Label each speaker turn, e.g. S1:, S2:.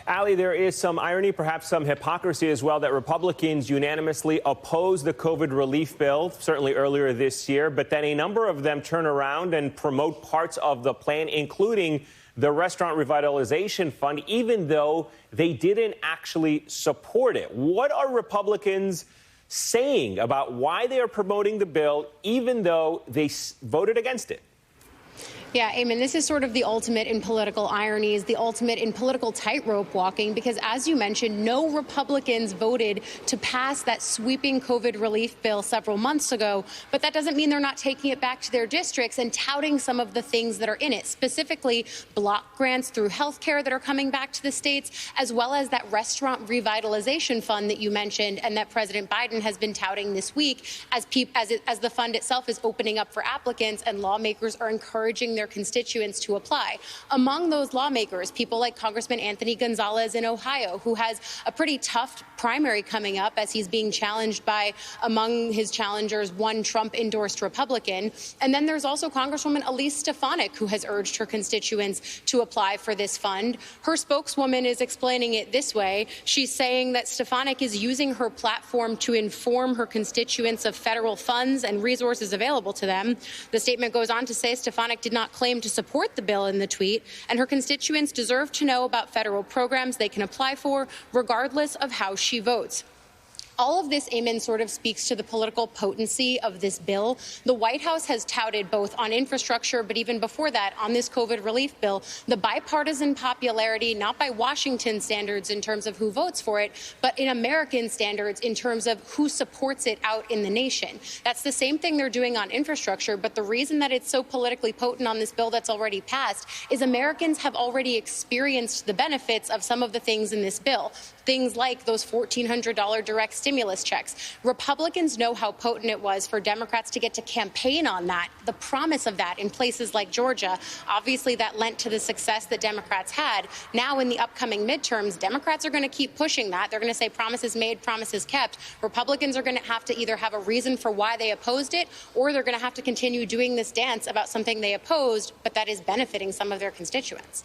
S1: Ali, there is some irony, perhaps some hypocrisy as well, that Republicans unanimously opposed the COVID relief bill, certainly earlier this year, but then a number of them turn around and promote parts of the plan, including the Restaurant Revitalization Fund, even though they didn't actually support it. What are Republicans saying about why they are promoting the bill, even though they voted against it?
S2: Yeah, Eamon, this is sort of the ultimate in political ironies, the ultimate in political tightrope walking, because as you mentioned, no Republicans voted to pass that sweeping COVID relief bill several months ago. But that doesn't mean they're not taking it back to their districts and touting some of the things that are in it, specifically block grants through health care that are coming back to the states, as well as that restaurant revitalization fund that you mentioned and that President Biden has been touting this week as the fund itself is opening up for applicants and lawmakers are encouraging their constituents to apply. Among those lawmakers, people like Congressman Anthony Gonzalez in Ohio, who has a pretty tough primary coming up as he's being challenged by, among his challengers, one Trump-endorsed Republican. And then there's also Congresswoman Elise Stefanik, who has urged her constituents to apply for this fund. Her spokeswoman is explaining it this way. She's saying that Stefanik is using her platform to inform her constituents of federal funds and resources available to them. The statement goes on to say Stefanik did not claim to support the bill in the tweet, and her constituents deserve to know about federal programs they can apply for, regardless of how she votes. All of this, Eamon, sort of speaks to the political potency of this bill. The White House has touted both on infrastructure, but even before that, on this COVID relief bill, the bipartisan popularity, not by Washington standards in terms of who votes for it, but in American standards in terms of who supports it out in the nation. That's the same thing they're doing on infrastructure, but the reason that it's so politically potent on this bill that's already passed is Americans have already experienced the benefits of some of the things in this bill. Things like those $1,400 direct stimulus checks. Republicans know how potent it was for Democrats to get to campaign on that, the promise of that in places like Georgia. Obviously, that lent to the success that Democrats had. Now, in the upcoming midterms, Democrats are going to keep pushing that. They're going to say promises made, promises kept. Republicans are going to have to either have a reason for why they opposed it, or they're going to have to continue doing this dance about something they opposed, but that is benefiting some of their constituents.